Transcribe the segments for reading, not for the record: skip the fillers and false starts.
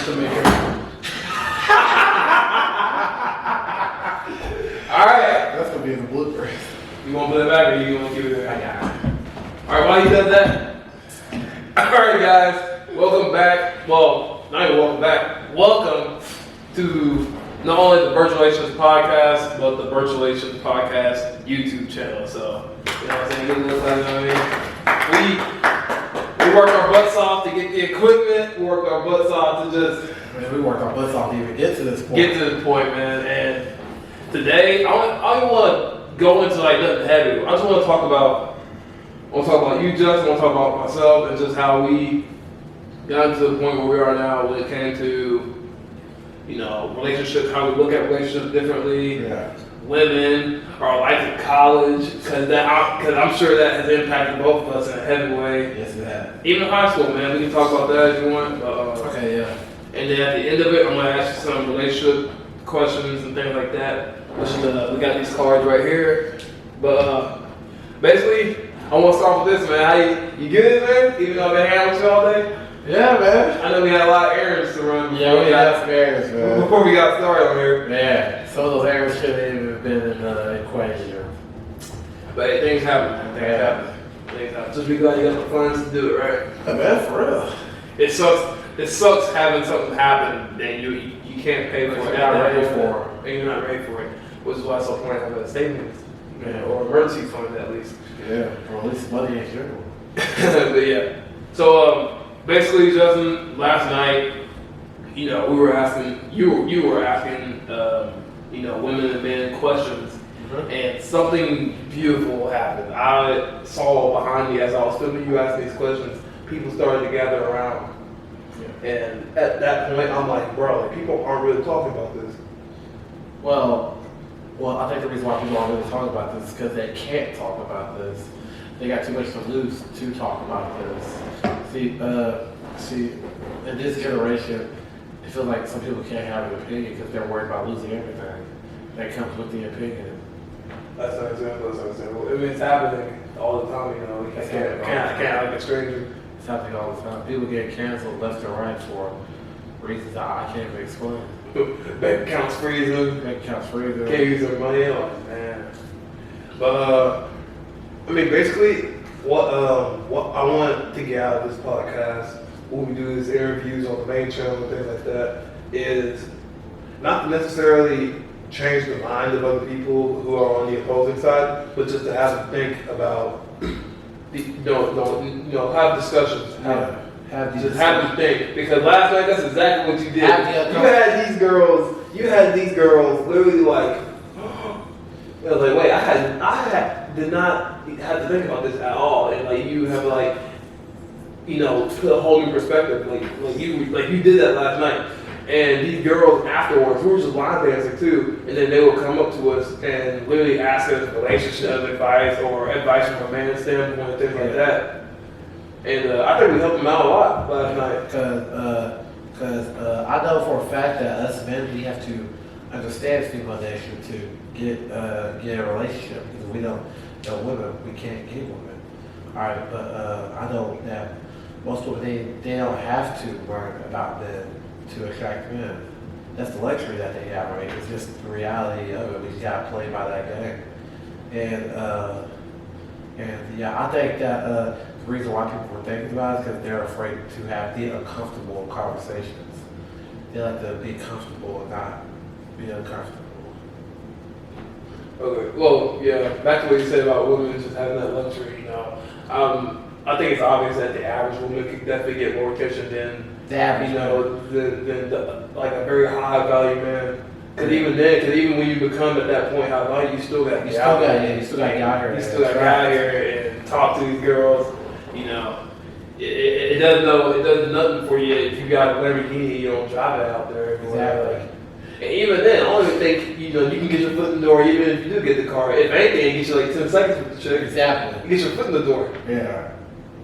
to make it. Alright. That's gonna be in the bloopers. You want to put it back or you want to give it I back? got it. Alright, while you does that. Alright, guys. Welcome back. Well, not even welcome back. Welcome to not only the Burchalations podcast, but the Burchalations podcast YouTube channel. So, you know what I'm saying? You know what I mean? We worked our butts off to get the equipment. We worked our butts off to just Man, we worked our butts off to even get to this point. man. And today, I don't want to go into like nothing heavy. I just want to talk about you, Justin. I want to talk about myself and just how we got to the point where we are now when it came to, you know, relationships, how we look at relationships differently, women, our life in college, because I'm sure that has impacted both of us in a heavy way. Yes, it has. Even in high school, man. We can talk about that if you want. Okay, yeah. And then at the end of it, I'm gonna ask you some relationship questions and things like that. Which is, we got these cards right here. But basically, I want to start with this, man. How you good, man? Even though I've been hanging with you all day. Yeah, man. I know we had a lot of errands to run. Yeah, we got some errands, man. Before we got started on here. Yeah, some of those errands shouldn't even have been in the equation. But hey, things happen, man. Things happen. Just be glad you got the funds to do it, right? Yeah, man, for real. It sucks having something happen and you can't pay for it. You're not ready for it. And you're not ready for it. Which is why it's so important to have a savings, or emergency fund at least. Yeah, or at least money in general. But yeah. So basically, Justin, last night, you know, we were asking you were asking you know, women and men questions. And something beautiful happened. I saw behind me as I was filming you asking these questions, people started to gather around. Yeah. And at that point, I'm like, bro, like, people aren't really talking about this. Well, I think the reason why people aren't really talking about this is because they can't talk about this. They got too much to lose to talk about this. See, in this generation, it feels like some people can't have an opinion because they're worried about losing everything that comes with the opinion. That's an example. I mean, it's happening all the time, you know. We can't act like a stranger. It's happening all the time. People get canceled left and right for reasons that I can't even explain. Bank accounts freezing. Can't use their money. Like, man. But I mean, basically, what I want to get out of this podcast, when we do these interviews on the main channel and things like that, is not necessarily change the mind of other people who are on the opposing side, but just to have them think about, have discussions. Have them think. Because last night, that's exactly what you did. You had these girls literally like, I was like, wait, I did not have to think about this at all. And like, you have like, you know, put a whole new perspective. Like you did that last night. And these girls afterwards, we were just line dancing too, and then they would come up to us and literally ask us relationship advice or advice from a man's standpoint, things like that. And I think we helped them out a lot last night. Because I know for a fact that us men, we have to understand female nature to get a relationship, because we don't know women, we can't get women. All right, but I know that most women, they don't have to learn about men to attract men. That's the luxury that they have, right? It's just the reality of it. We just gotta play by that game. And yeah, I think that the reason why people are thinking about it is because they're afraid to have the uncomfortable conversations. They like to be comfortable and not be uncomfortable. Okay, well, yeah, back to what you said about women just having that luxury, you know. I think it's obvious that the average woman can definitely get more attention than like a very high value man. Because even when you become at that point high value, you still got to get out there. You still got to get out here. You still got to get out here and talk to these girls. You know, it does nothing for you if you got a Lamborghini, you don't drive it out there. Exactly. Like, and even then, I don't even think, you know, you can get your foot in the door even if you do get the car. If anything, it gets you like 10 seconds with the chick. Exactly. You get your foot in the door. Yeah.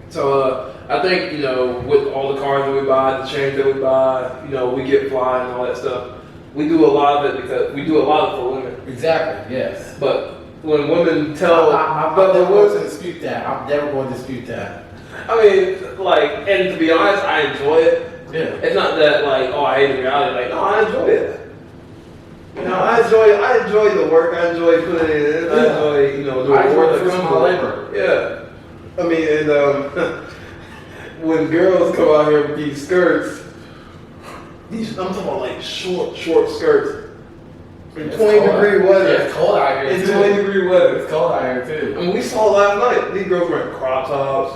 So I think, you know, with all the cars that we buy, the chains that we buy, you know, we get fly and all that stuff. We do a lot of it because we do a lot of it for women. Exactly. Yes. But when women tell, I'm never going to dispute that. I'm never going to dispute that. I mean, like, and to be honest, I enjoy it. Yeah. It's not that like, oh, I hate the reality. Like, no, I enjoy it. You know, I enjoy the work. I enjoy putting it in. I enjoy, you know, doing work that comes my labor. Yeah. I mean, and when girls come out here with these skirts, I'm talking about like short skirts. In 20-degree weather. Yeah, it's cold out here. In 20-degree weather. It's cold out here too. I mean, we saw last night. These girls wearing crop tops.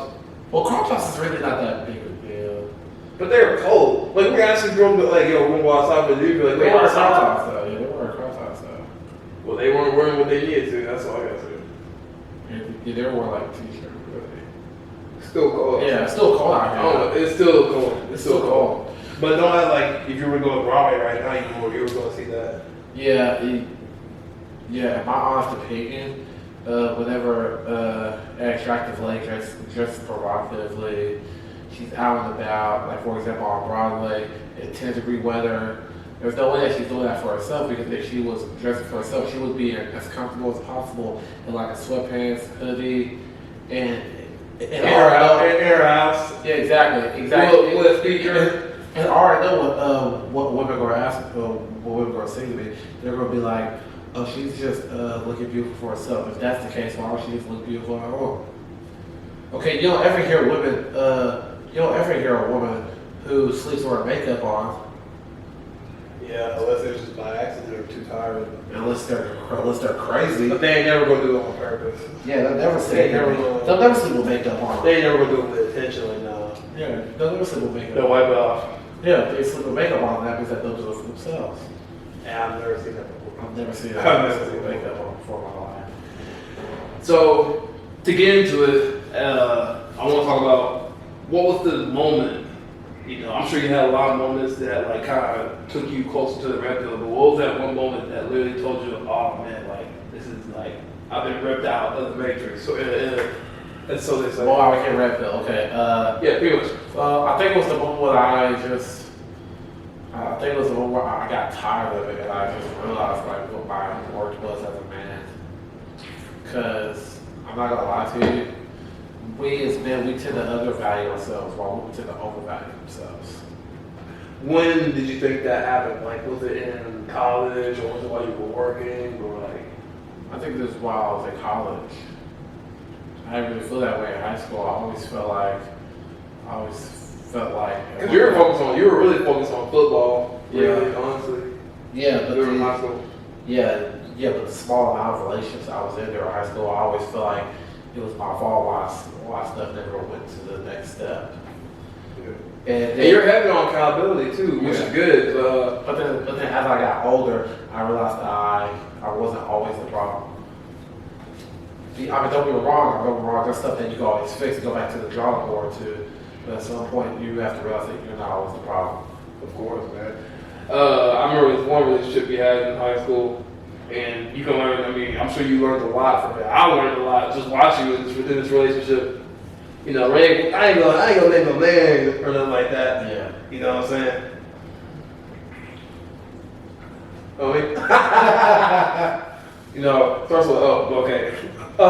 Well, crop tops is really not that big of a deal. But they were cold. Like, we asked these girls, like, yo, we're gonna go outside, but they'd be like, They wait, wear outside? crop tops though. Yeah, they wear crop tops though. Well, they weren't wearing what they needed to. That's all I gotta say. Yeah, they were wearing like t-shirts. Still cold. Yeah, it's still cold out here. Oh, it's still cold. It's still cold. But don't act like if you were going to Broadway right now, you were going to see that. Yeah, in my honest opinion, whenever an attractive lady dresses provocatively, she's out and about, like for example on Broadway, in 10-degree weather, there's no way that she's doing that for herself, because if she was dressing for herself, she would be as comfortable as possible in like a sweatpants, hoodie, and in her house. Yeah, exactly. With a speaker. And I already know what women are going to ask, what women are going to say to me. They're going to be like, oh, she's just looking beautiful for herself. If that's the case, why would she just look beautiful on her own? Okay, you don't ever hear a woman who sleeps with her makeup on. Yeah, unless it's just by accident or too tired. Unless they're crazy. But they ain't never going to do it on purpose. Yeah, they'll never sleep with makeup on. They ain't never going to do it with intentionally, no. Yeah, they'll never sleep with makeup on. They'll wipe it off. Yeah, if they sleep with makeup on, that means that they'll do it for themselves. Yeah, I've never seen that before. I've never seen that. I've never seen makeup on before in my life. So, to get into it, I want to talk about what was the moment. You know, I'm sure you had a lot of moments that like kind of took you closer to the red pill. But what was that one moment that literally told you, oh man, like this is like I've been ripped out of the Matrix? So, and so they say. Well, I became red pill. Okay. Yeah, pretty much. I think it was the moment where I think it was the moment where I got tired of it, and I just realized like what my worth was as a man. Because I'm not gonna lie to you, we as men, we tend to undervalue ourselves while women tend to overvalue themselves. When did you think that happened? Like, was it in college, or was it while you were working, or like? I think this is while I was in college. I didn't really feel that way in high school. I always felt like. Because you were really focused on football. Really, honestly. Yeah, but you were in high school. Yeah, but the small amount of relationships I was in during high school, I always felt like it was my fault why stuff never went to the next step. Yeah. And you're heavy on accountability too, which is good. But then as I got older, I realized that I wasn't always the problem. I mean, don't get me wrong, there's stuff that you can always fix and go back to the drawing board to. But at some point, you have to realize that you're not always the problem. Of course, man. I remember this one relationship we had in high school, and you can learn. I mean, I'm sure you learned a lot from it. I learned a lot just watching you within this relationship. You know, I ain't gonna name no name or nothing like that. Yeah. You know what I'm saying? Oh, wait. You know, first of all, okay. I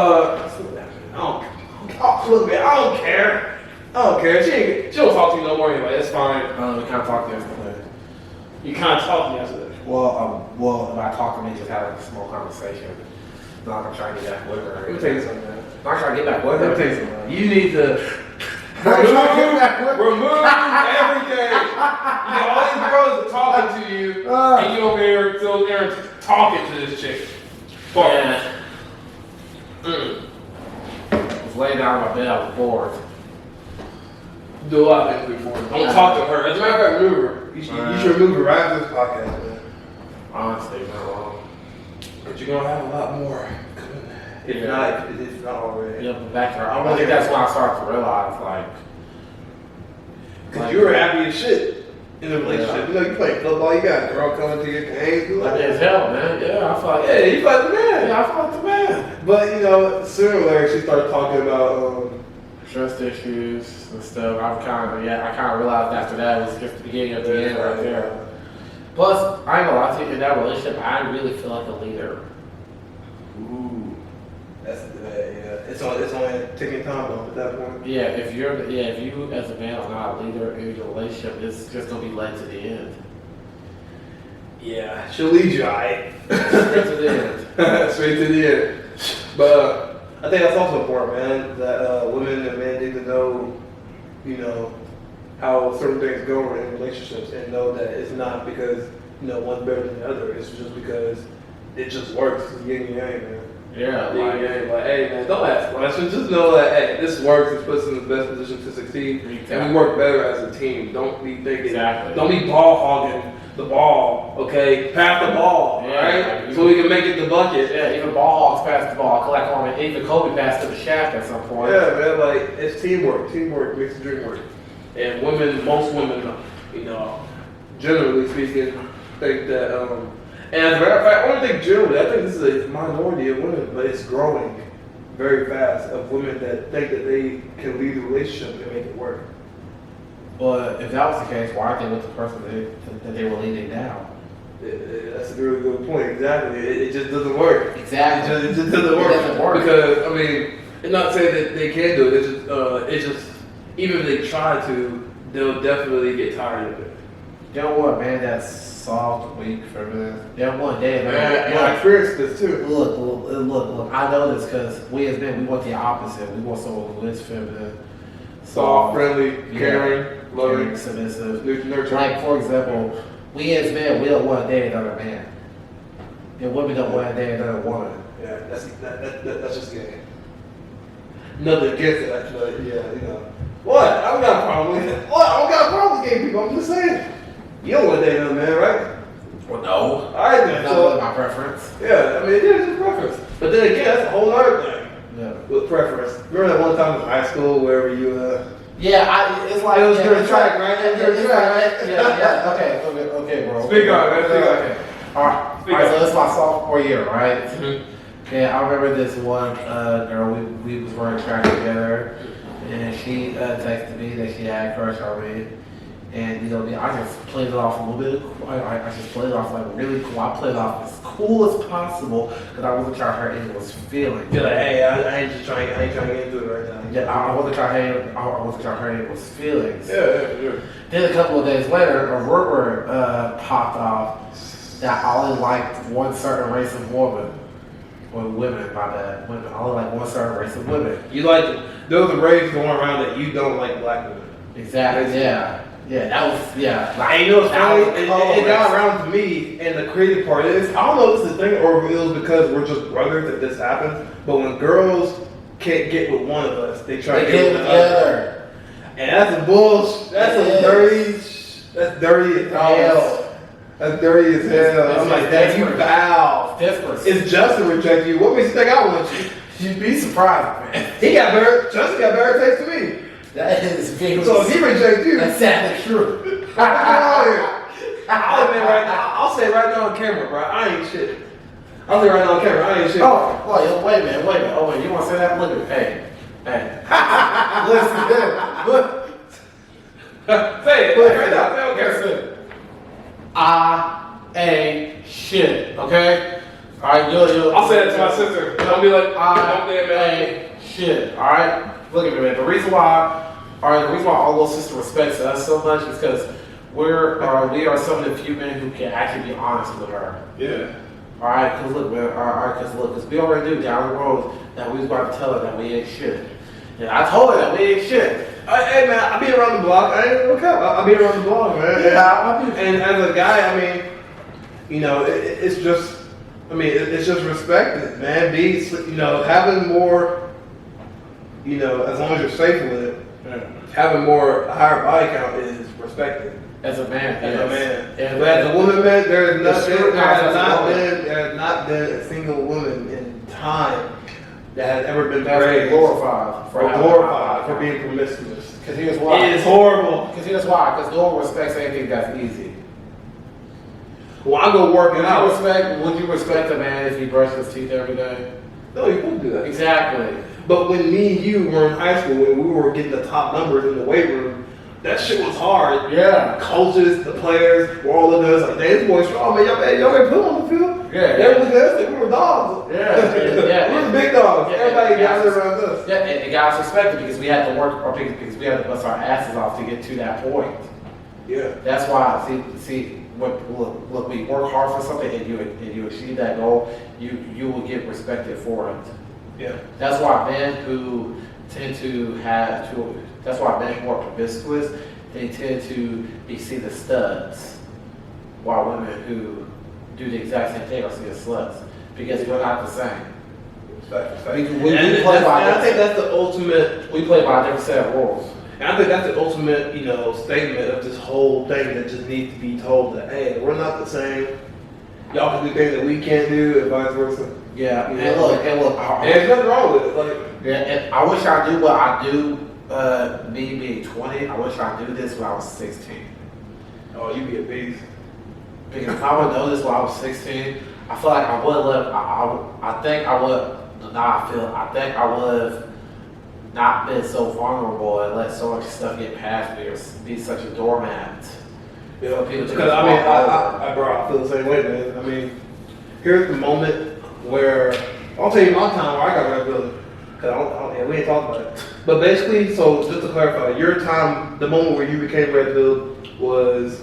don't care. I don't care. She don't talk to you no more anyway. It's fine. We kind of talked yesterday. You kind of talked to me yesterday. Well, if I talk to me, just have like a small conversation. Not gonna try to get back with her. Let me tell you something, man. Not trying to get back with her. Let me tell you something. You need to remove everything. You know, all these girls are talking to you, and you over here still there talking to this chick. Fuck. Yeah. I was laying down on my bed, I was bored. Do a lot of things before. Don't talk to her. As a matter of fact, remove her. You should remove her right after this podcast, man. Honestly, you're not wrong. But you're gonna have a lot more. If not already. Yeah, but back to her. I think that's when I started to realize, like, because you were happy as shit in the relationship. Yeah. You know, you play football, you got a girl coming to your games. Like as hell, man. Yeah, I feel like. Yeah, you feel like the man. Yeah, I feel like the man. But, you know, sooner or later, she started talking about trust issues and stuff. I kind of realized after that it was just the beginning of the end right there. Plus, I ain't gonna lie to you, in that relationship, I really feel like a leader. Ooh. That's yeah. It's on a ticking time bomb at that point. Yeah, if you as a man are not a leader in your relationship, it's just gonna be led to the end. Yeah, she'll lead you, alright. Straight to the end. Straight to the end. But I think that's also important, man. That women and men need to know, you know, how certain things go in relationships, and know that it's not because one's better than the other. It's just because it just works. It's yin and yang, man. Yeah, like, hey man, don't ask questions. Just know that hey, this works. It puts us in the best position to succeed, exactly. And we work better as a team. Don't be thinking. Exactly. Don't be ball hogging the ball. Okay, pass the ball, right? Like, so we can make it the bucket. Yeah, even ball hogs pass the ball. Collect on it. Even Kobe passed to the shaft at some point. Yeah, man. Like it's teamwork. Teamwork makes the dream work. And most women, generally speaking, think that. And as a matter of fact, I don't think generally, I think this is a minority of women, but it's growing very fast of women that think that they can lead a relationship and make it work. Well, if that was the case, why aren't they with the person that they were leading down? That's a really good point. Exactly. It just doesn't work. Exactly. It just doesn't work. It doesn't work. Because, I mean, it's not saying that they can do it. It's just, even if they try to, they'll definitely get tired of it. You know what, man? That's soft, weak, feminine. Yeah, one day, man. I experienced this too. Look. I know this because we as men, we want the opposite. We want someone who is feminine, Soft, friendly, caring, loving, submissive, nurturing. Like, for example, we as men, we don't want to date another man. And women don't want to date another woman. Yeah, that's just gay. Nothing against it, actually. Yeah, What? I don't got a problem with it. What? I don't got a problem with gay people. I'm just saying. You don't want to date another man, right? Well, no. All right, then. That's not my preference. Yeah, I mean, it is a preference. But then again, that's a whole other thing. Yeah. With preference. Remember that one time in high school where you, Yeah, it's like... It was during track, right? Yeah. Okay, bro. Speak on, man. Okay. All right, so this is my sophomore year, right? Mm-hmm. Yeah, I remember this one girl, we was running track together, and she texted me that she had a crush on me. And I just played it off a little bit. I just played it off like really cool. I played it off as cool as possible because I wasn't trying to hurt anyone's feelings. You're like, hey, I ain't trying to get into it right now. Yeah, I wasn't trying to hurt anyone's feelings. Yeah. Then a couple of days later, a rumor popped off that I only liked one certain race of women. Or women, my bad. Women. I only like one certain race of women. You like it. There was a rage going around that you don't like black women. Exactly. Yeah. Yeah, that was, yeah. Like, and it's funny, it got around to me, and the crazy part is, I don't know if this is a thing or if it was because we're just brothers that this happens, but when girls can't get with one of us, they try to get with the other. And that's a bullshit. That's dirty as hell. That's dirty as hell. I'm like, dang, you foul. If Justin rejects you, what makes you think I want you? You'd be surprised, man. Justin got better taste to me. That is big. So if he rejects you, that's sadly true. I'll say right now on camera, bro. I ain't shit. I'll say right now on camera, I ain't shit. Oh, wait a minute. Oh, wait, you want to say that? Look at me. Hey. Look. Say it. Right now. Say okay. Listen. I ain't shit. Okay. All right. I'll say that to my sister. I'll be like, I ain't shit. All right. Look at me, man. The reason why our little sister respects us so much is because we are some of the few men who can actually be honest with her. Yeah. All right, because look, man. Because we already knew down the road that we was about to tell her that we ain't shit. And I told her that we ain't shit. Hey man, I be around the block. I ain't gonna cap. I be around the block, man. Yeah. And as a guy, I mean, it's just respected, man. Having more. As long as you're safe with it, having a higher body count is respected. As a man, But as a woman, man, there has not been a single woman in time that has ever been praised glorified for being promiscuous. Because here's why. It is horrible. Because here's why. Because no one respects anything that's easy. Well, I go working out. Would you respect a man if he brushed his teeth every day? No, you wouldn't do that. Exactly. But when me and you were in high school, when we were getting the top numbers in the weight room, that shit was hard. Yeah. Coaches, the players, were all looking at us like, "Damn, this boy's strong, man. Y'all been put on the field." Yeah. They were looking at us like we were dogs. Yeah. We were big dogs. Yeah, Everybody yeah. gathered around us. Yeah, and guys respected because we had to work, or because we had to bust our asses off to get to that point. Yeah. That's why, see, look, we work hard for something and you achieve that goal, you will get respected for it. Yeah. That's why men who tend to that's why men who are promiscuous, they tend to be seen as studs, while women who do the exact same thing are seen as sluts, because we're not the same. We play by I think that's the ultimate. We play by a different set of rules. And I think that's the ultimate, statement of this whole thing that just needs to be told that, hey, we're not the same. Y'all can do things that we can't do, and vice versa. Yeah, and look, there's nothing wrong with it. Like, yeah, and I wish I knew what I do. Me being 20, I wish I knew this when I was 16. oh, you be a beast. Because if I would know this when I was 16, I feel like I would have I think I would. I think I would have not been so vulnerable and let so much stuff get past me or be such a doormat. Yeah, people because I feel the same way, man. I mean, here's the moment where I'll tell you my time where I got red pill. Because we ain't talking about it. But basically, so just to clarify, your time, the moment where you became red pill was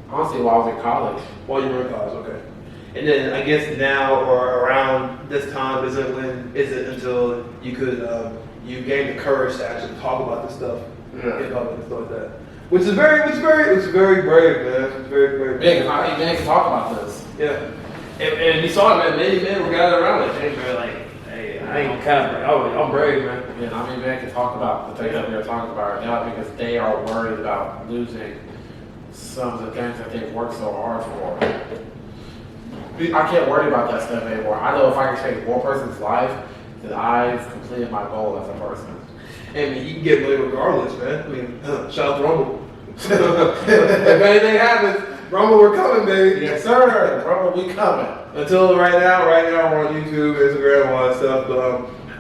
honestly while I was in college. While you were in college, okay. And then I guess now or around this time is it until you could you gained the courage to actually talk about this stuff in public and stuff like that. Which is very brave, man. It's very brave. Yeah, because men can talk about this. Yeah. And you saw it, man. Many men were gathered around like, hey, man, like, hey, I ain't kind of, I'm brave, man. Yeah, I mean, men can talk about the things that we are talking about right now because they are worried about losing some of the things that they've worked so hard for. I can't worry about that stuff anymore. I know if I can change one person's life, then I've completed my goal as a person. And you can get money regardless, man. I mean, shout out to Rumble. If anything happens, Rumble, we're coming, baby. Yes, sir. Rumble, we coming. Until right now we're on YouTube, Instagram, all that stuff. But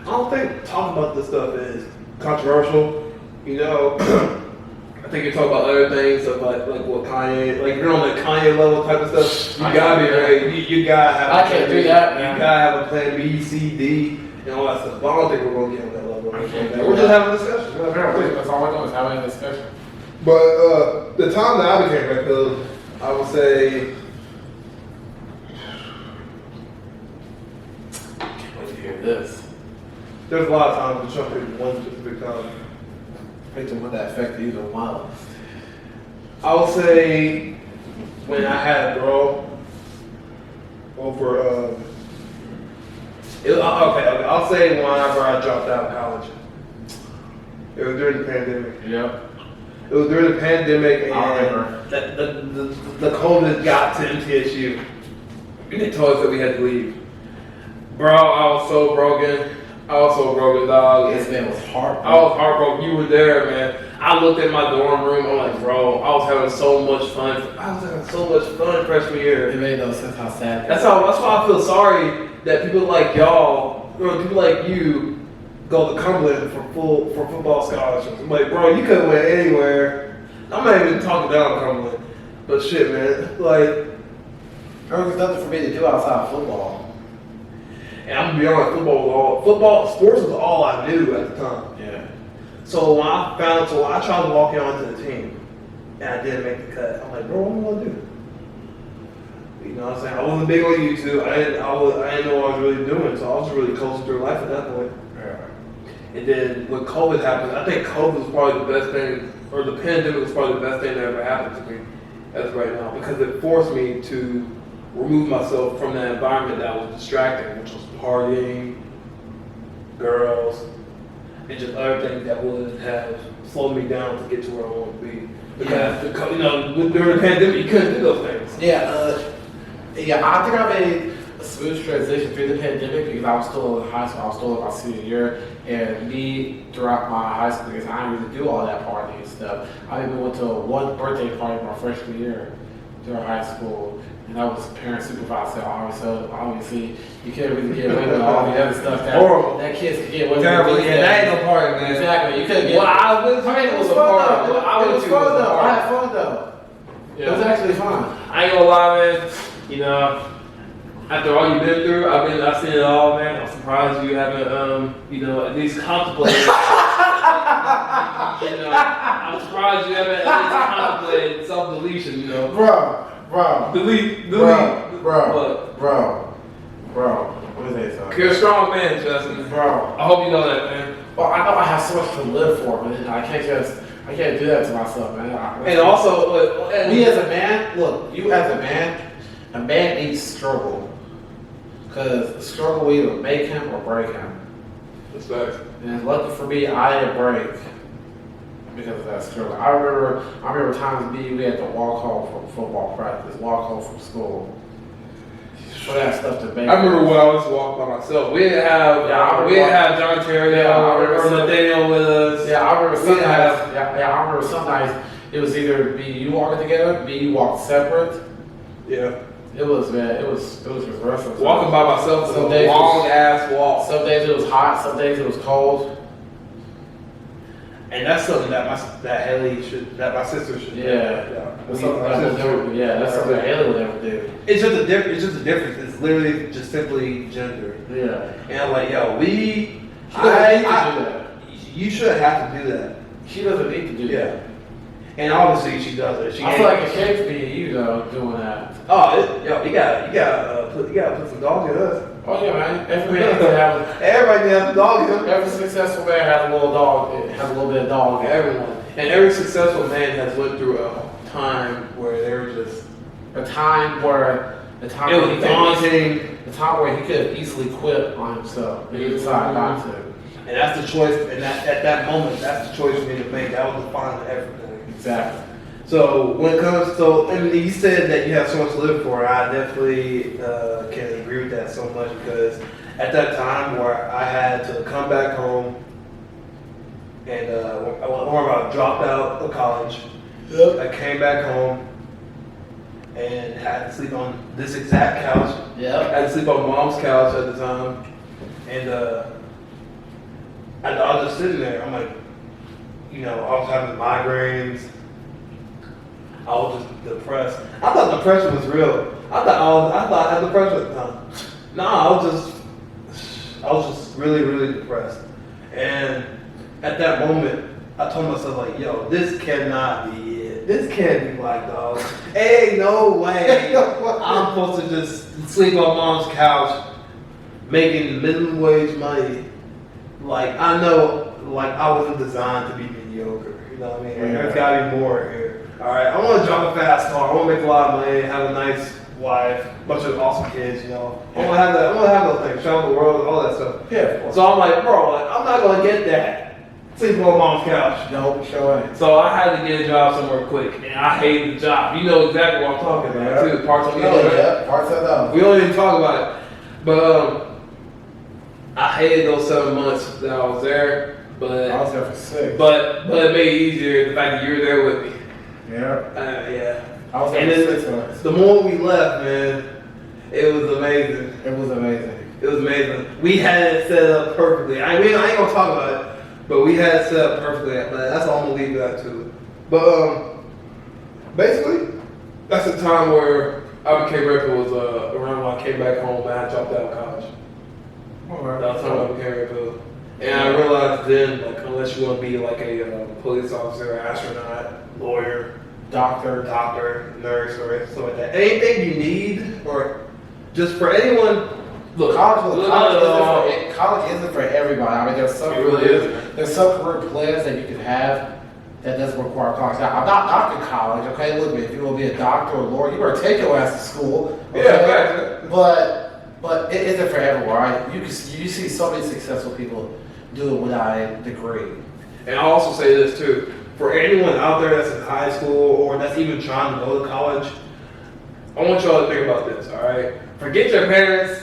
I don't think talking about this stuff is controversial. I think you're talking about other things, so like what Kanye, like you're on the Kanye level type of stuff. You gotta be ready. You gotta have. I can't do that, man. You gotta have a plan B, C, D, and all that stuff. But I don't think we're gonna get on that level. We're just having a discussion. That's all we're doing is having a discussion. But the time that I became red pill, I would say. Can't wait to hear this. There's a lot of times to jump in one specific time. Pick the one that affected you the most. I would say when I had a girl over, okay, I'll say whenever I dropped out of college. It was during the pandemic. Yep. It was during the pandemic, I and the COVID got to MTSU, and they told us that we had to leave. Bro, I was so broken. Dog. This man was heartbroken. I was heartbroken. You were there, man. I looked at my dorm room. I'm like, bro, I was having so much fun. Freshman year. It made no sense how sad. That's why I feel sorry that people like y'all, or people like you, go to Cumberland for football scholarships. I'm like, bro, you could have went anywhere. I'm not even talking down Cumberland, but shit, man, like, there was nothing for me to do outside of football. And I'm gonna be honest, sports was all I knew at the time. Yeah. So when I tried to walk onto the team, and I didn't make the cut. I'm like, bro, what am I gonna do? You know what I'm saying? I wasn't big on YouTube. I didn't know what I was really doing, so I was really coasting through life at that point. Yeah. And then when COVID happened, I think COVID was probably the best thing, or the pandemic was probably the best thing that ever happened to me as of right now, because it forced me to remove myself from that environment that was distracting, which was partying, girls, and just other things that would have slowed me down to get to where I want to be. Because during the pandemic, you couldn't do those things. Yeah, I think I made a smooth transition through the pandemic because I was still in high school. I was still in my senior year, and me throughout my high school, because I didn't really do all that partying and stuff. I even went to one birthday party my freshman year. during high school, and I was parent supervisor. Obviously, you couldn't really get away with all the other stuff that kids could get away with. Terrible. Yeah, that ain't no party, man. Exactly. You couldn't get. Well, it was fun though. It was fun though. I had fun though. Yeah. It was actually fun. I ain't gonna lie, man. You know, after all you've been through, I've seen it all, man. I'm surprised you haven't, you know, at least contemplated. You know, I'm surprised you haven't at least contemplated self-deletion. You know, Bro. delete. Bro. What is that song? You're a strong man, Justin. Bro. I hope you know that, man. Well, I know I have so much to live for, but I can't do that to myself, man. And also, me as a man, look, you as a man needs struggle. Because the struggle will either make him or break him. Respect. And lucky for me, I didn't break because of that struggle. I remember times we had to walk home from football practice, walk home from school. For that stuff to make. I remember when I was walking by myself. We didn't have John Terry or Nathaniel with us. Yeah, I remember some nights. I remember some nights it was either B you walking together, B you walked separate. Yeah. It was reversal. Walking by myself was a long ass walk. Some days it was hot, some days it was cold. And that's something that my sister should do. Yeah. That's something that Haley would never do. It's just a difference. It's literally just simply gender. Yeah. And I'm like, yo, you shouldn't have to do that. She doesn't need to do that. And obviously she does it. I feel like it can't be you though doing that. Oh, you gotta put some dog in us. Oh yeah, man. Everybody needs to have a dog in them. Every successful man has a little dog. It has a little bit of dog in everyone. And every successful man has went through a time where they were just it was daunting. The time where he could have easily quit on himself, but he decided not to. And that's the choice. And at that moment, that's the choice for me to make. That was defining everything. Exactly. So when it comes to, and you said that you have so much to live for, I definitely can agree with that so much because at that time where I had to come back home and I dropped out of college, I came back home and had to sleep on this exact couch. I had to sleep on mom's couch at the time, and I was just sitting there. I'm like, you know, I was having migraines. I was just depressed. I thought depression was real. I thought I had depression at the time. I was just really, really depressed. And at that moment, I told myself like, yo, this cannot be it. This can't be like, dog. Hey, no way. I'm supposed to just sleep on mom's couch, making minimum wage money. Like, I know, like, I wasn't designed to be mediocre. You know what I mean? Yeah. There's gotta be more here. All right, I want to drive a fast car. I want to make a lot of money, have a nice wife, bunch of awesome kids. You know, I want to have that. I want to have those things, travel the world, all that stuff. Yeah. So I'm like, bro, I'm not gonna get that. Sleeping on mom's couch. No, sure. So I had to get a job somewhere quick, and I hated the job. You know exactly what I'm talking about too. Parts of parts of them. We don't even talk about it, but I hated those 7 months that I was there. But I was there for 6. But it made it easier the fact that you were there with me. Yeah. Yeah. I was there for 6 months. The moment we left, man, it was amazing. It was amazing. It was amazing. We had it set up perfectly. I mean, I ain't gonna talk about it, but we had it set up perfectly. That's all I'm gonna leave that to. But basically, that's the time where I became red pill was around when I came back home and I dropped out of college. Alright. That was the time I became red pill. And I realized then, like, unless you want to be like a police officer, astronaut, lawyer, doctor, nurse, or something like that, anything you need, or just for anyone, look, college isn't for everybody. I mean, there's some career plans that you can have that doesn't require college. Now, I'm not knocking college, okay? Look, if you want to be a doctor or a lawyer, you better take your ass to school. Okay? Yeah, but it isn't for everyone, right? You see so many successful people do it without a degree. And I'll also say this too, for anyone out there that's in high school or that's even trying to go to college, I want y'all to think about this, all right? Forget your parents,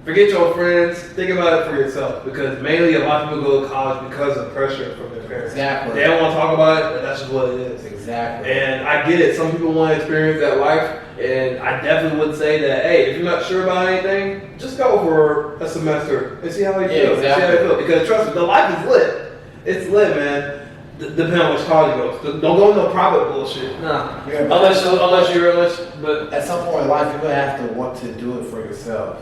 forget your friends, think about it for yourself, because mainly a lot of people go to college because of pressure from their parents. Exactly. They don't want to talk about it, but that's just what it is. Exactly. Exactly. And I get it. Some people want to experience that life, and I definitely would say that, hey, if you're not sure about anything, just go for a semester and see how you feel. Exactly. See how you feel. Because trust me, the life is lit. It's lit, man. Depending on which college you go. Don't go into private bullshit. Nah. Yeah, unless you're but at some point in life, you're gonna have to want to do it for yourself.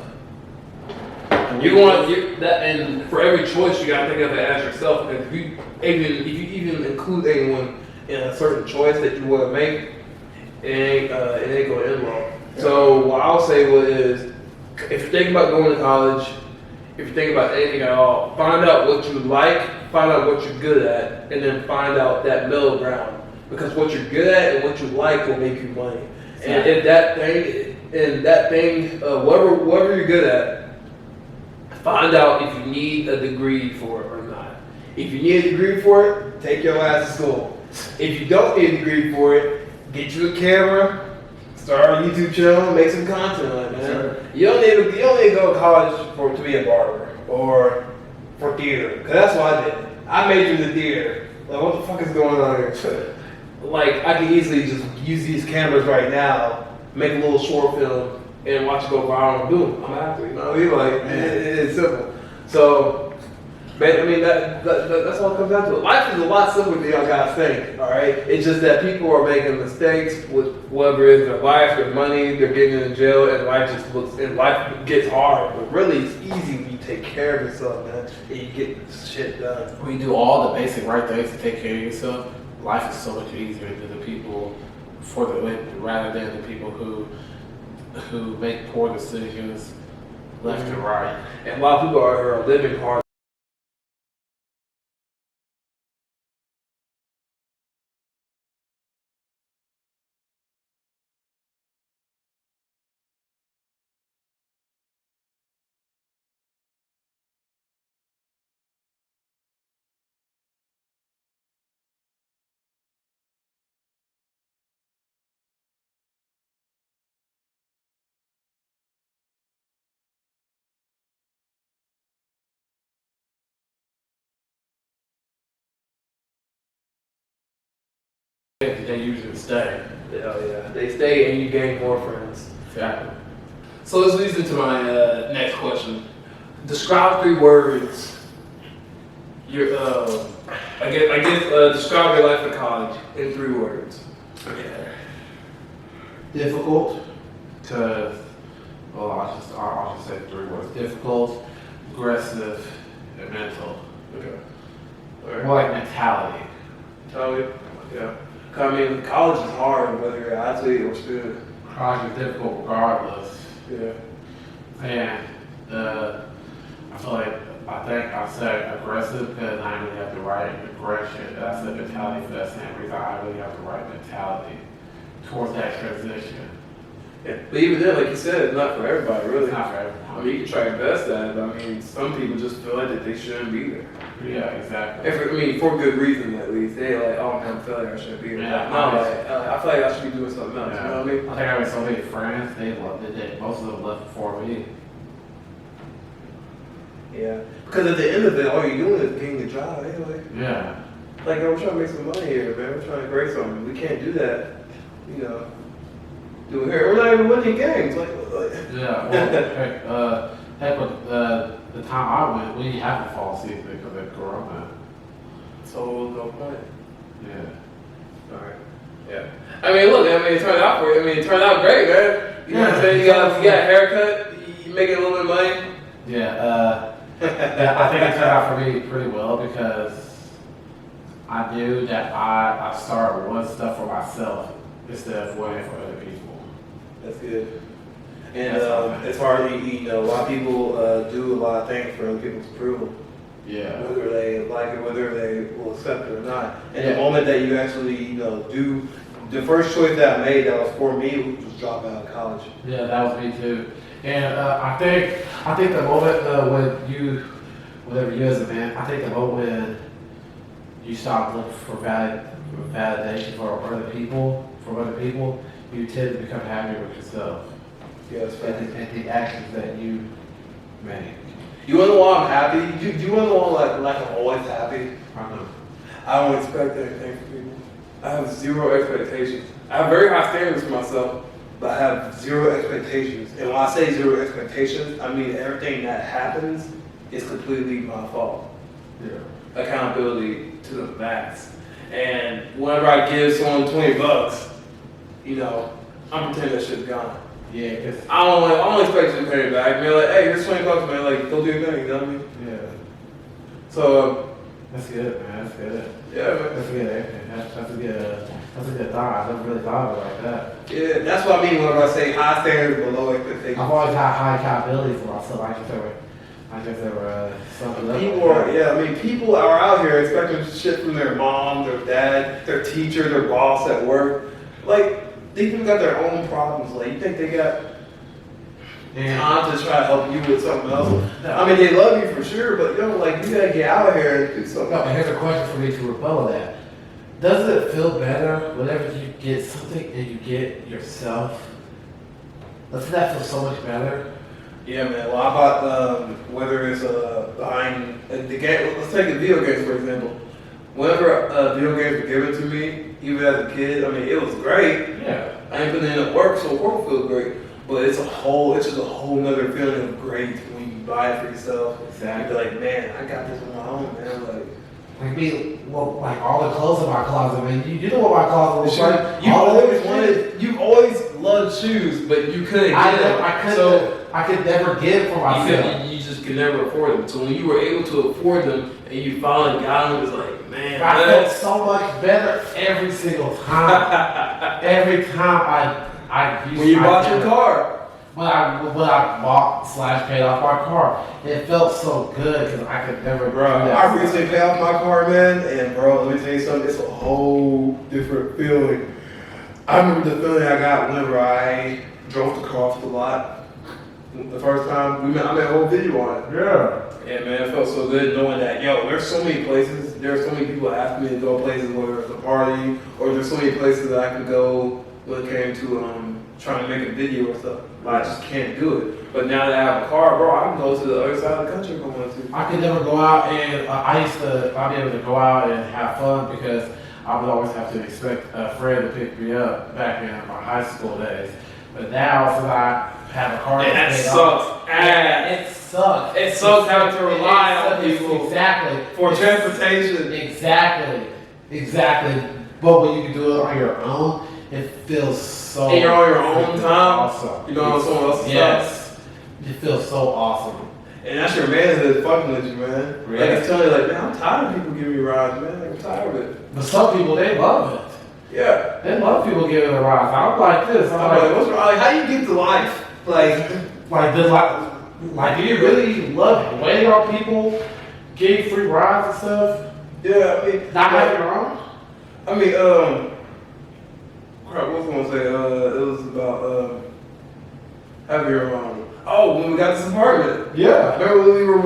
And for every choice, you gotta think of it as yourself. Because if you even include anyone in a certain choice that you want to make, it ain't gonna end well. So what I'll say is, if you're thinking about going to college, if you're thinking about anything at all, find out what you like, find out what you're good at, and then find out that middle ground. Because what you're good at and what you like will make you money. And if that thing, whatever you're good at, find out if you need a degree for it or not. If you need a degree for it, take your ass to school. If you don't need a degree for it, get you a camera, start a YouTube channel, make some content on it, man. Sure. You don't need to go to college to be a barber or for theater. Cause that's what I did. I majored in theater. Like, what the fuck is going on here? Like, I can easily just use these cameras right now, make a little short film, and watch it go viral and boom, I'm an actor. You know what I mean? Like, it's simple. So, man, I mean, that's all it comes down to. Life is a lot simpler than y'all guys think, all right? It's just that people are making mistakes with whatever it is their life, their money, they're getting in jail, and life gets hard. But really, it's easy when you take care of yourself, man, and you get shit done. When you do all the basic right things to take care of yourself, life is so much easier than the people rather than the people who make poor decisions left and right. And a lot of people are living hard. They usually stay. Hell yeah. They stay and you gain more friends. Exactly. So this leads into my next question. Describe 3 words. Describe your life in college in 3 words. Okay. Difficult. I'll just say 3 words. Difficult, aggressive, and mental. Okay. More like mentality. Yeah. I mean, college is hard whether you're an athlete or student. College is difficult regardless. Yeah. And I think I said aggressive because I really have the right aggression. I said mentality for that same reason. I really have the right mentality towards that transition. Yeah. But even then, like you said, it's not for everybody, really. It's not for everyone. I mean, you can try your best at it, but I mean, some people just feel like that they shouldn't be there. Yeah, exactly. For good reason at least. They like, oh man, I'm failure, I shouldn't be here. Yeah, I feel like I should be doing something else. Yeah. You know what I mean? I think I have so many friends. Most of them left before me. Yeah. Because at the end of it, all you're doing is getting a job anyway. Yeah. Like, we're trying to make some money here, man. We're trying to create something. We can't do that, do it here. We're not even winning games. Yeah. Well, heck, the time I went, we didn't have a fall season because of Corona. So, no point. Yeah. All right. Yeah. I mean, look, it turned out for you. It turned out great, man. You know what I'm saying? You got a haircut, you making a little bit of money. Yeah. I think it turned out for me pretty well because I knew that I started one stuff for myself instead of waiting for other people. That's good. And as far as a lot of people do a lot of things for other people's approval. Yeah. Whether they like it, whether they will accept it or not. And the moment that you actually, do, the first choice that I made that was for me was drop out of college. Yeah, that was me too. And I think the moment whenever you as a man, I think the moment when you stop looking for validation from other people, you tend to become happier with yourself. Yes, and the actions that you make. You wanna know why I'm happy? Do you wanna know why like I'm always happy? I know. I don't expect anything from people. I have zero expectations. I have very high standards for myself, but I have zero expectations. And when I say zero expectations, I mean everything that happens is completely my fault. Yeah. Accountability to the max. And whenever I give someone $20, you know, I'm pretending that shit's gone. Yeah, because I don't expect you to pay it back. Man, like, hey, here's $20, man. Like, go do your thing. You know what I mean? yeah, So, that's good, man. That's good. yeah, man. That's good. That's a good thought. I never really thought of it like that. Yeah, that's what I mean when I say high standards below expectations. I've always had high accountability for myself. I guess there were something else. People are, yeah, I mean, people are out here expecting shit from their mom, their dad, their teacher, their boss at work. Like, these people got their own problems. Like, you think they got time to try to help you with something else? No. I mean, they love you for sure, but you know, like, you gotta get out of here and do something. No, but here's a question for me to rebuttal that. Does it feel better whenever you get something and you get yourself? Doesn't that feel so much better? Yeah, man. Well, I bought whether it's behind the game. Let's take the video games for example. Whenever video games were given to me, even as a kid, I mean, it was great. Yeah. I ain't putting in the work, so work feels great. But it's just a whole nother feeling of great when you buy it for yourself. Exactly. You're like, man, I got this on my own, man. Like me, well, like all the clothes in my closet, man. You know what my closet was like. You've always loved shoes, but you couldn't get them. I could never get it for myself. You just could never afford them. So when you were able to afford them and you finally got them, it was like, man. I felt so much better every single time. Every time I used when you bought your car. When I bought / paid off my car, it felt so good because I could never. Bro, I recently paid off my car, man, and bro, let me tell you something. It's a whole different feeling. I remember the feeling I got whenever I drove the car off the lot. The first time I made a whole video on it. Yeah. Yeah, man, it felt so good knowing that, yo, there's so many places, there's so many people asking me to go places, whether it's a party, or there's so many places that I can go when it came to trying to make a video or stuff. But I just can't do it. But now that I have a car, bro, I can go to the other side of the country if I want to. I could never go out and I'd be able to go out and have fun because I would always have to expect a friend to pick me up back in my high school days. But now since I have a car, and that sucks. It sucks. It sucks having to rely on people for transportation. Exactly. But when you can do it on your own, it feels so. And you're on your own time. Awesome. You know, on someone else's time. Yes. It feels so awesome. And that's your manhood fucking with you, man. Really? Like it's telling you, like, man, I'm tired of people giving me rides, man. Like, I'm tired of it. But some people, they love it. Yeah. They love people giving them rides. I'm like this. I'm like, what's wrong? Like, how you get to life? Like, do you really love waiting on people, getting free rides and stuff? Yeah, I mean, Not having your own? I mean, crap, what was I gonna say? It was about having your own. Oh, when we got this apartment. Yeah. Remember when we were?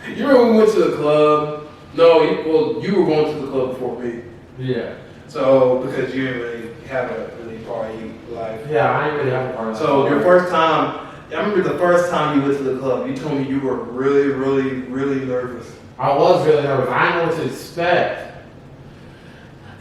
You remember when we went to the club? No, you were going to the club before me. Yeah. So because you didn't really have a really party life. Yeah, I didn't really have a party. So your first time, I remember the first time you went to the club. You told me you were really, really, really nervous. I was really nervous. I didn't know what to expect.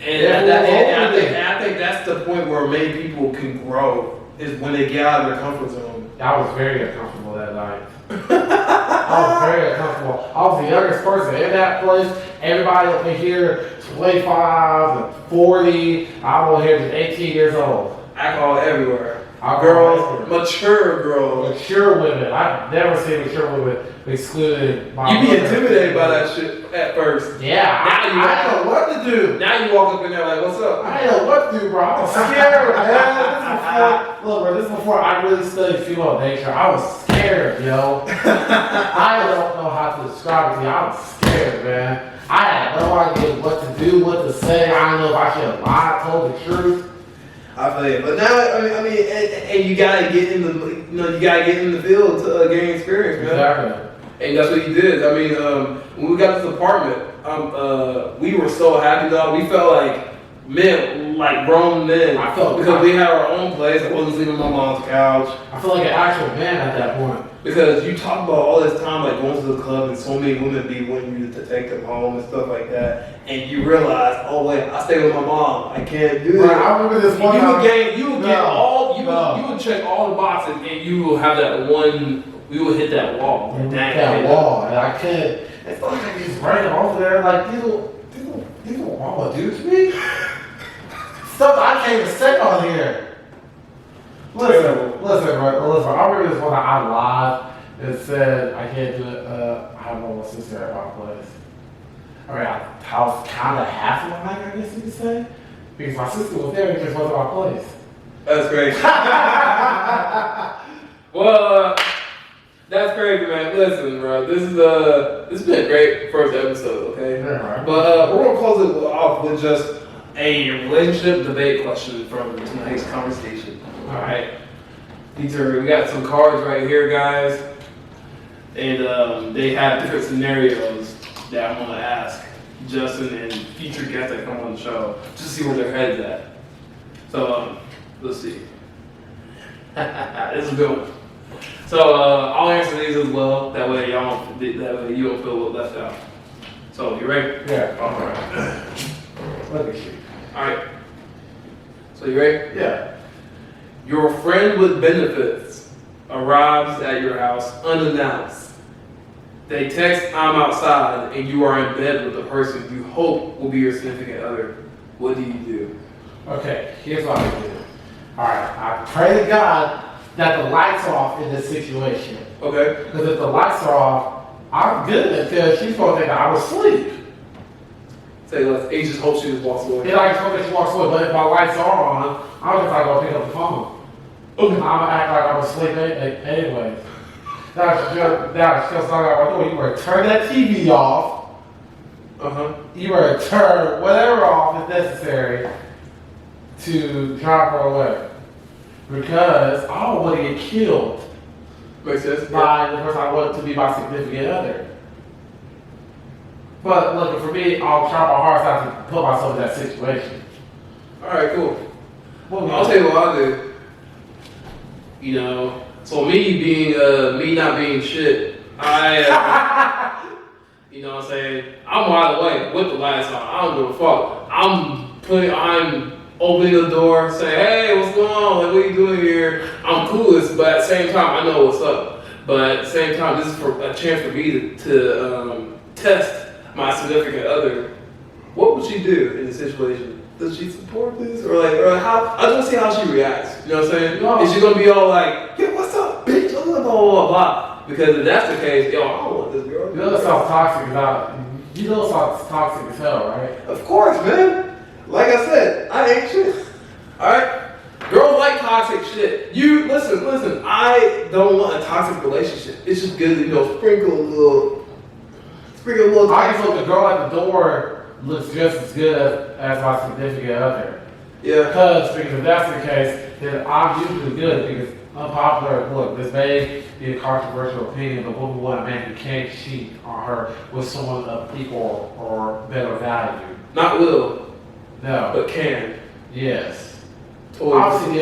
And I think that's the point where many people can grow is when they get out of their comfort zone. I was very uncomfortable that night. I was very uncomfortable. I was the youngest person in that place. Everybody over here, 25 and 40. I'm over here just 18 years old. Alcohol everywhere. Girls, mature girls. Mature women. I've never seen mature women excluded. You be intimidated by that shit at first. Yeah, I don't know what to do. Now you walk up in there like, what's up? I didn't know what to do, bro. I was scared, man. This is before I really studied female nature. I was scared, yo. I don't know how to describe it to you. I was scared, man. I had no idea what to do, what to say. I don't know if I should have lied, told the truth. I feel it, but now I mean, and you gotta get in the field to gain experience, man. Exactly. And that's what you did. I mean, when we got this apartment, we were so happy, dog. We felt like, man, like grown men. I felt because we had our own place. I wasn't sleeping on my mom's couch. I feel like an actual man at that point. Because you talk about all this time like going to the club and so many women be wanting you to take them home and stuff like that, and you realize, oh wait, I stay with my mom. I can't do Right, it. I remember this one. You would check all the boxes, and you will have that one. You will hit that wall. That wall, and I couldn't. It's like these random over there, like these will want to do to me. Stuff I can't even say on here. Listen, bro. I remember this one I lied and said I can't do it. I don't know my sister at my place. I mean, I was kind of half lying, I guess you could say, because my sister was there and just wasn't my place. That's great. Well, that's crazy, man. Listen, bro, this has been a great first episode, okay? Yeah, right. But we're gonna close it off with just a relationship debate question from tonight's conversation. All right, we got some cards right here, guys, and they have different scenarios that I'm gonna ask Justin and future guests that come on the show just to see where their heads at. So let's see. This is a good one. So I'll answer these as well. That way you don't feel left out. So you ready? Yeah. All right. Look at you. All right. So you ready? Yeah. Your friend with benefits arrives at your house unannounced. They text, "I'm outside," and you are in bed with the person you hope will be your significant other. What do you do? Okay, here's what I do. Alright, I pray to God that the lights are off in this situation. Okay. Because if the lights are off, I'm good because she's going to think I was asleep. Say less. He just hopes she just walks away. Yeah, I just hope that she walks away, but if my lights are on, I'm just not going to pick up the phone. Okay. I'm going to act like I'm asleep anyway. That's just like I do. You better turn that TV off. You better turn whatever off is necessary to drive her away. Because I don't want to get killed Makes sense. by the person I want to be my significant other. But look, for me, I'll try my hardest not to put myself in that situation. All right, cool. Well, I'll tell you what I'll do. You know, so me not being shit, you know what I'm saying? I'm wide awake with the lights on. I don't give a fuck. I'm opening the door, saying, "Hey, what's going on? Like, what are you doing here?" I'm clueless, but at the same time, I know what's up. But at the same time, this is for a chance for me to test my significant other. What would she do in this situation? Does she support this, or how? I just want to see how she reacts. You know what I'm saying? No. Is she gonna be all like, "Yeah, what's up, bitch?" Blah blah blah blah. Because if that's the case, yo, I don't want this girl. You know it sounds toxic as hell, right? Of course, man. Like I said, I ain't shit. Alright? Girls like toxic shit. You listen, I don't want a toxic relationship. It's just good to, sprinkle a little I just hope the girl at the door looks just as good as my significant other. Yeah. Because if that's the case, then I'm usually good because unpopular, look, this may be a controversial opinion, but women want a man who can't cheat on her with someone of equal or better value. Not will, No. but can. Yes. Totally. Obviously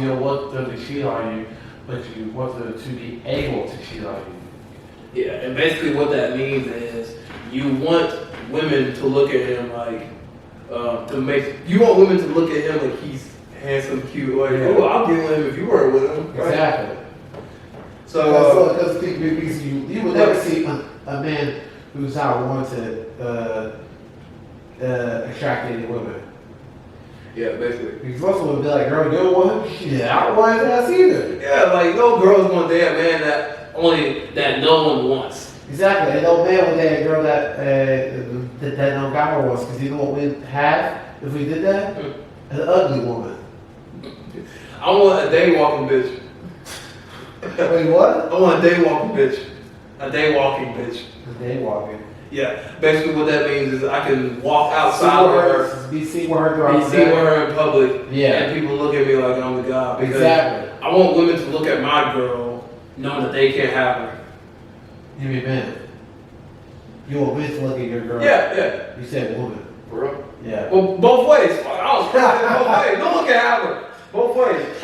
you don't want them to cheat on you, but you want them to be able to cheat on you. Yeah, and basically what that means is you want women to look at him like, you want women to look at him like he's handsome, cute, like, Yeah. oh, I'll get with him if you weren't with him. Right? Exactly. So, Because you would never see a man who's not wanted attract any women. yeah, basically. Because most women would be like, girl, you don't want him? Yeah, I don't want his ass either. Yeah, like no girl's gonna date a man that no one wants. Exactly. And no man would date a girl that no guy wants. Because you know what we'd have if we did that? An ugly woman. I want a day walking bitch. Wait, what? I want a day walking bitch. A day walking bitch. A day walking. Yeah, basically what that means is I can walk outside with her, Be seen with her throughout be the seen day. with her in public, Yeah. and people look at me like I'm the guy. Because Exactly. I want women to look at my girl knowing that they can't have her. You mean man? You want men to look at your girl? Yeah, yeah. You said woman. Bro. Yeah. Well, both ways. I was both ways. Don't look at Albert. Both ways.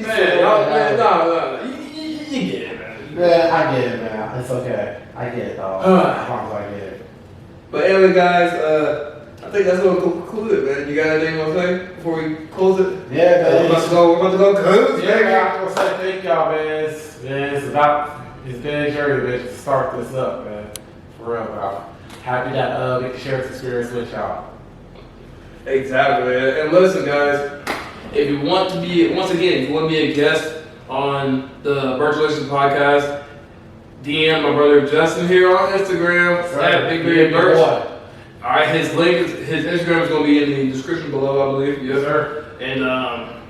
Man, no. You get it, man. Man, I get it, man. It's okay. I get it, dog. I promise I get it. But anyway, guys, I think that's going to conclude it, man. You got anything you want to say before we close it? Yeah, man. We're about to go close. Yeah, man. I want to say thank y'all, man. It's been a journey, man, to start this up, man. For real, man. Happy that we can share this experience with y'all. Exactly, man. And listen, guys, if you want to be, once again, if you want to be a guest on the Burchalations podcast, DM my brother Justin here on Instagram at Big Beard Burch. All right, his link, his Instagram is going to be in the description below, I believe. Yes, sir. And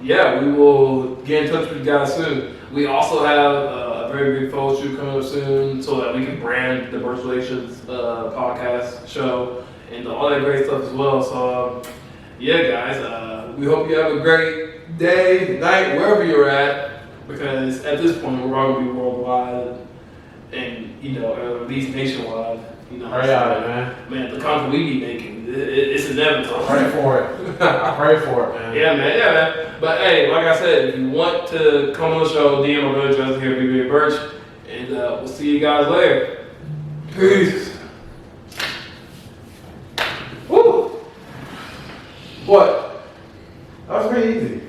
yeah, we will get in touch with you guys soon. We also have a very big photo shoot coming up soon, so that we can brand the Burchalations podcast show and all that great stuff as well. So yeah, guys, we hope you have a great day, night, wherever you're at, because at this point we're all going to be worldwide and, you know, at least nationwide. You know, man, the content we be making, it's inevitable. I pray for it. I pray for it, man. Yeah, man. But hey, like I said, if you want to come on the show, DM my brother Justin here, Big Burch, and we'll see you guys later. Peace. Woo! What? That was pretty easy.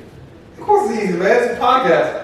Of course it's easy, man. It's a podcast.